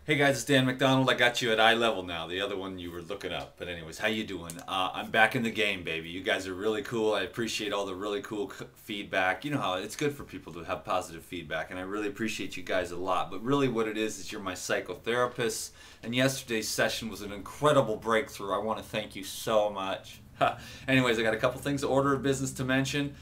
Hey guys, it's Dan McDonald. I got you at eye level now. The other one you were looking up. But anyways, how you doing? I'm back in the game, baby. You guys are really cool. I appreciate all the really cool feedback. You know how it's good for people to have positive feedback, and I really appreciate you guys a lot. But really what it is you're my psychotherapists, and yesterday's session was an incredible breakthrough. I want to thank you so much. Anyways, I got a couple things, order of business to mention.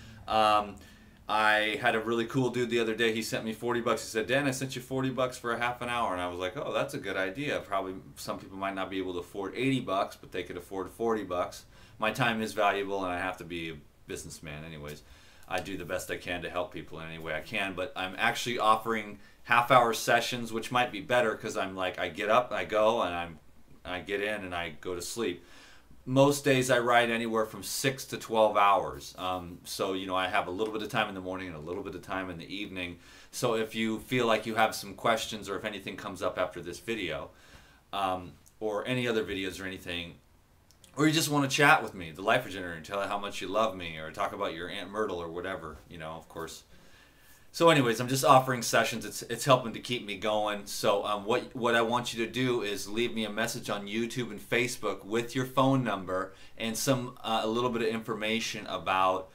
I had a really cool dude the other day. He sent me 40 bucks. He said, Dan, I sent you 40 bucks for a half an hour. And I was like, oh, that's a good idea. Probably some people might not be able to afford 80 bucks, but they could afford 40 bucks. My time is valuable, and I have to be a businessman anyways. I do the best I can to help people in any way I can, but I'm actually offering half-hour sessions, which might be better because I'm like, I get up, I go, and I get in, and I go to sleep. Most days I ride anywhere from 6 to 12 hours. So, you know, I have a little bit of time in the morning and a little bit of time in the evening. So if you feel like you have some questions, or if anything comes up after this video, or any other videos or anything, or you just want to chat with me, the LifeRegenerator, and tell how much you love me, or talk about your Aunt Myrtle or whatever, you know, of course. So anyways, I'm just offering sessions. It's helping to keep me going. So what I want you to do is leave me a message on YouTube and Facebook with your phone number and some a little bit of information about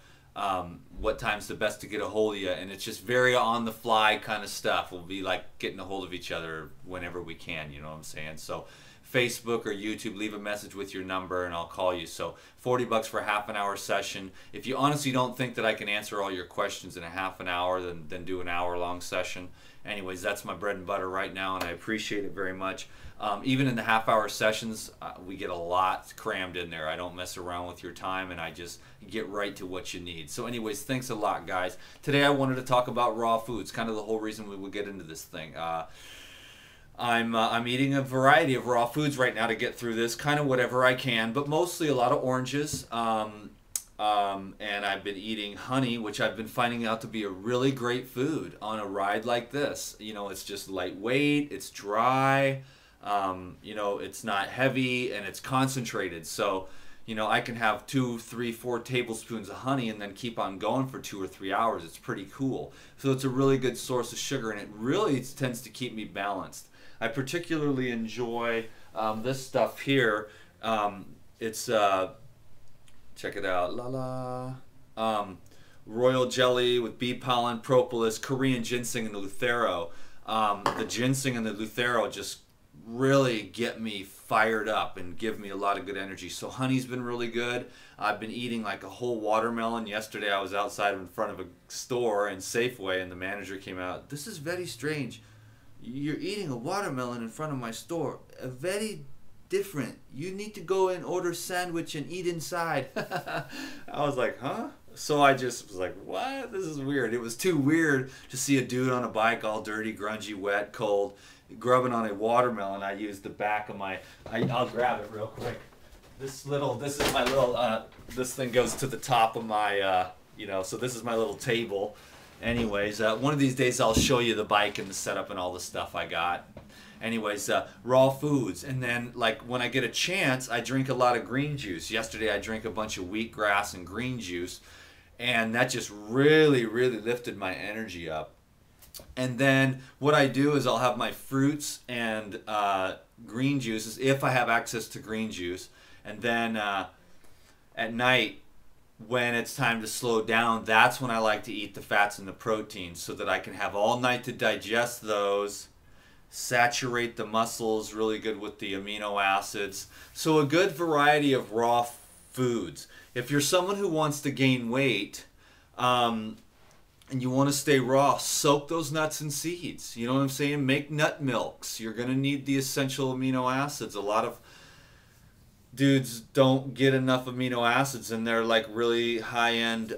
what time's the best to get a hold of you. And it's just very on the fly kind of stuff. We'll be like getting a hold of each other whenever we can, you know what I'm saying? So Facebook or YouTube, leave a message with your number and I'll call you. So 40 bucks for a half an hour session. If you honestly don't think that I can answer all your questions in a half an hour, then do an hour-long session. Anyways, that's my bread and butter right now, and I appreciate it very much. Even in the half-hour sessions, we get a lot crammed in there. I don't mess around with your time, and I just get right to what you need. So anyways, thanks a lot, guys. Today I wanted to talk about raw foods, kind of the whole reason we would get into this thing. I'm eating a variety of raw foods right now to get through this, kind of whatever I can, but mostly a lot of oranges. And I've been eating honey, which I've been finding out to be a really great food on a ride like this. You know, it's just lightweight, it's dry, you know, it's not heavy, and it's concentrated. So, you know, I can have 2, 3, 4 tablespoons of honey and then keep on going for 2 or 3 hours. It's pretty cool. So it's a really good source of sugar, and it really tends to keep me balanced. I particularly enjoy this stuff here. It's, check it out, royal jelly with bee pollen, propolis, Korean ginseng, and the Luthero. The ginseng and the Luthero just really get me fired up and give me a lot of good energy. So honey's been really good. I've been eating like a whole watermelon. Yesterday I was outside in front of a store in Safeway, and the manager came out. This is very strange. You're eating a watermelon in front of my store. Very different. You need to go and order sandwich and eat inside. I was like, huh? So I just was like, what? This is weird. It was too weird to see a dude on a bike all dirty, grungy, wet, cold, grubbing on a watermelon. I used the back of my, I'll grab it real quick. This is my little, this thing goes to the top of my, you know, so this is my little table. Anyways, one of these days I'll show you the bike and the setup and all the stuff I got. Anyways, raw foods. And then, like, when I get a chance, I drink a lot of green juice. Yesterday I drank a bunch of wheatgrass and green juice, and that just really, really lifted my energy up. And then what I do is I'll have my fruits and green juices, if I have access to green juice. And then at night, when it's time to slow down, that's when I like to eat the fats and the proteins, so that I can have all night to digest those, saturate the muscles really good with the amino acids. So a good variety of raw foods. If you're someone who wants to gain weight and you want to stay raw, soak those nuts and seeds. You know what I'm saying? Make nut milks. You're going to need the essential amino acids. A lot of dudes don't get enough amino acids, and they're like really high-end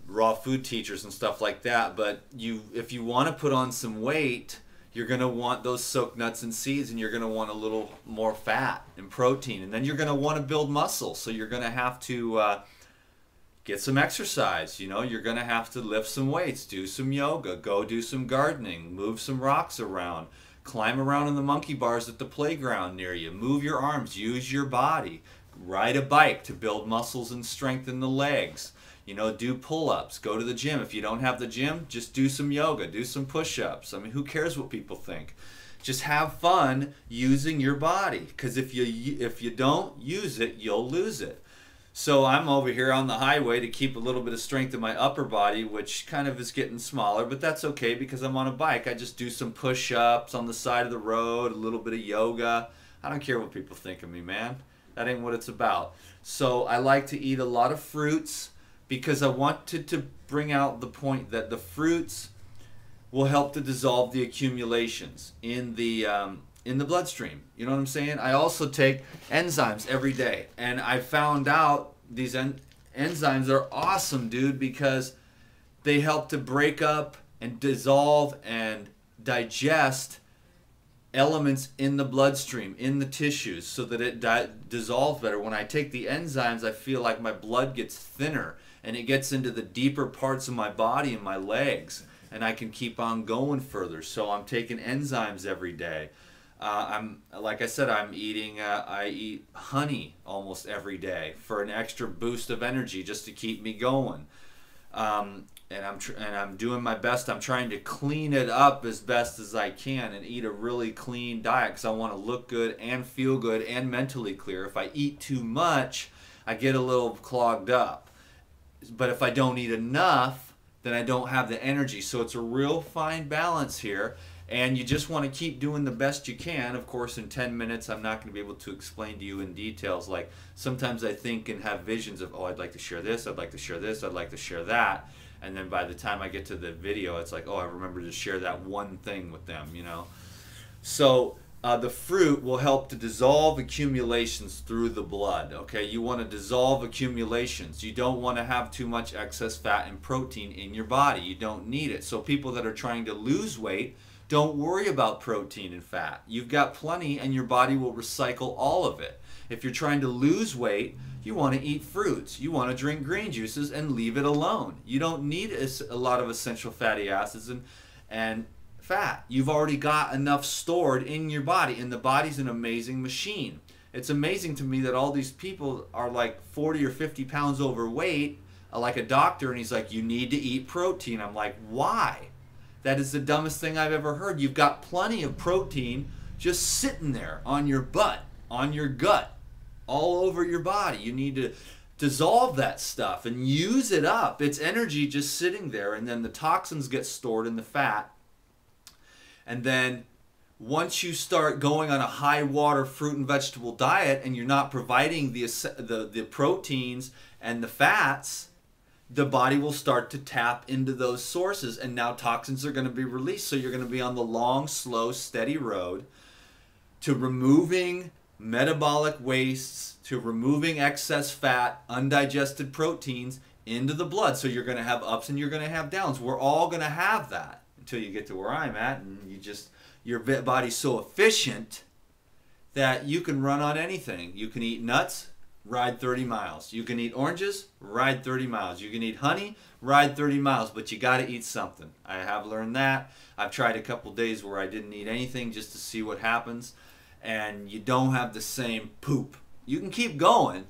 raw food teachers and stuff like that. But if you want to put on some weight, you're going to want those soaked nuts and seeds, and you're going to want a little more fat and protein, and then you're going to want to build muscle. So you're going to have to get some exercise. You know, you're going to have to lift some weights, do some yoga, go do some gardening, move some rocks around. Climb around in the monkey bars at the playground near you. Move your arms. Use your body. Ride a bike to build muscles and strengthen the legs. You know, do pull-ups, go to the gym. If you don't have the gym, just do some yoga, do some push-ups. I mean, who cares what people think? Just have fun using your body, because if you don't use it, you'll lose it. So I'm over here on the highway to keep a little bit of strength in my upper body, which kind of is getting smaller, but that's okay because I'm on a bike. I just do some push-ups on the side of the road, a little bit of yoga. I don't care what people think of me, man. That ain't what it's about. So I like to eat a lot of fruits because I wanted to bring out the point that the fruits will help to dissolve the accumulations in the bloodstream. You know what I'm saying? I also take enzymes every day, and I found out these enzymes are awesome, dude, because they help to break up and dissolve and digest elements in the bloodstream, in the tissues, so that it dissolves better. When I take the enzymes, I feel like my blood gets thinner and it gets into the deeper parts of my body and my legs, and I can keep on going further. So I'm taking enzymes every day. Like I said, I eat honey almost every day for an extra boost of energy just to keep me going. And I'm doing my best. I'm trying to clean it up as best as I can and eat a really clean diet because I want to look good and feel good and mentally clear. If I eat too much, I get a little clogged up. But if I don't eat enough, then I don't have the energy. So it's a real fine balance here. And you just want to keep doing the best you can. Of course, in 10 minutes, I'm not going to be able to explain to you in details. Like, sometimes I think and have visions of, oh, I'd like to share this, I'd like to share this, I'd like to share that. And then by the time I get to the video, it's like, oh, I remember to share that one thing with them, you know. So the fruit will help to dissolve accumulations through the blood, okay? You want to dissolve accumulations. You don't want to have too much excess fat and protein in your body. You don't need it. So people that are trying to lose weight, don't worry about protein and fat. You've got plenty and your body will recycle all of it. If you're trying to lose weight, you want to eat fruits. You want to drink green juices and leave it alone. You don't need a lot of essential fatty acids and fat. You've already got enough stored in your body, and the body's an amazing machine. It's amazing to me that all these people are like 40 or 50 pounds overweight, like a doctor, and he's like, you need to eat protein. I'm like, why? That is the dumbest thing I've ever heard. You've got plenty of protein just sitting there on your butt, on your gut, all over your body. You need to dissolve that stuff and use it up. It's energy just sitting there, and then the toxins get stored in the fat. And then once you start going on a high water fruit and vegetable diet and you're not providing the proteins and the fats, the body will start to tap into those sources, and now toxins are going to be released. So you're going to be on the long, slow, steady road to removing metabolic wastes, to removing excess fat, undigested proteins into the blood. So you're going to have ups and you're going to have downs. We're all going to have that until you get to where I'm at, and your body's so efficient that you can run on anything. You can eat nuts, ride 30 miles. You can eat oranges, ride 30 miles. You can eat honey, ride 30 miles, but you got to eat something. I have learned that. I've tried a couple days where I didn't eat anything just to see what happens, and you don't have the same poop. You can keep going,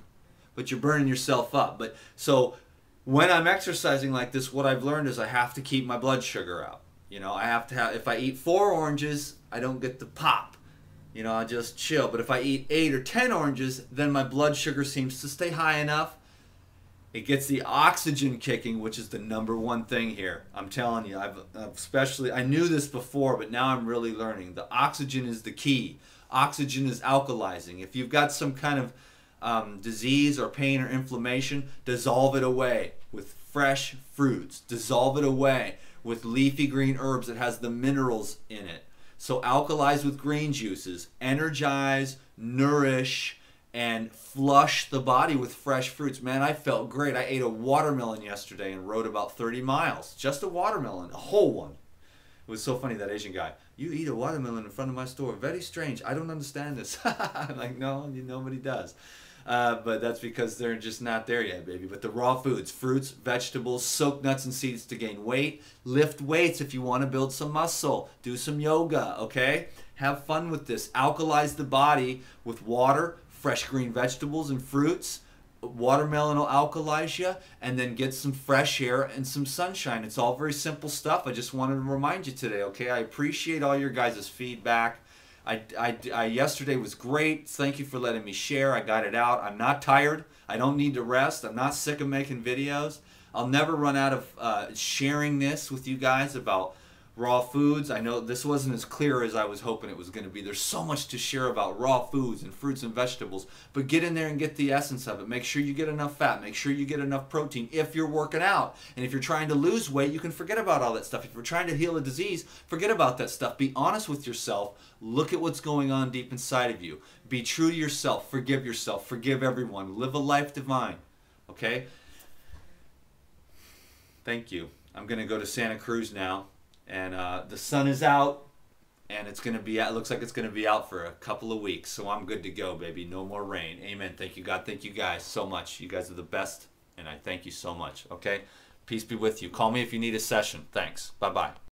but you're burning yourself up. But so when I'm exercising like this, what I've learned is I have to keep my blood sugar up. You know, I have to have, if I eat 4 oranges, I don't get the pop. You know, I just chill. But if I eat 8 or 10 oranges, then my blood sugar seems to stay high enough. It gets the oxygen kicking, which is the #1 thing here. I'm telling you, I knew this before, but now I'm really learning. The oxygen is the key. Oxygen is alkalizing. If you've got some kind of disease or pain or inflammation, dissolve it away with fresh fruits. Dissolve it away with leafy green herbs that has the minerals in it. So alkalize with green juices, energize, nourish, and flush the body with fresh fruits. Man, I felt great. I ate a watermelon yesterday and rode about 30 miles. Just a watermelon, a whole one. It was so funny, that Asian guy. You eat a watermelon in front of my store. Very strange. I don't understand this. I'm like, no, nobody does. But that's because they're just not there yet, baby. But the raw foods, fruits, vegetables, soak nuts and seeds to gain weight. Lift weights if you want to build some muscle. Do some yoga, okay? Have fun with this. Alkalize the body with water, fresh green vegetables and fruits, watermelon will alkalize you, and then get some fresh air and some sunshine. It's all very simple stuff. I just wanted to remind you today, okay? I appreciate all your guys' feedback. Yesterday was great. Thank you for letting me share. I got it out. I'm not tired. I don't need to rest. I'm not sick of making videos. I'll never run out of sharing this with you guys about raw foods. I know this wasn't as clear as I was hoping it was going to be. There's so much to share about raw foods and fruits and vegetables, but get in there and get the essence of it. Make sure you get enough fat. Make sure you get enough protein if you're working out. And if you're trying to lose weight, you can forget about all that stuff. If you're trying to heal a disease, forget about that stuff. Be honest with yourself. Look at what's going on deep inside of you. Be true to yourself. Forgive yourself. Forgive everyone. Live a life divine. Okay? Thank you. I'm going to go to Santa Cruz now. And the sun is out, and it's going to be out. It looks like it's going to be out for a couple of weeks, so I'm good to go, baby. No more rain. Amen. Thank you, God. Thank you guys so much. You guys are the best, and I thank you so much. Okay? Peace be with you. Call me if you need a session. Thanks. Bye-bye.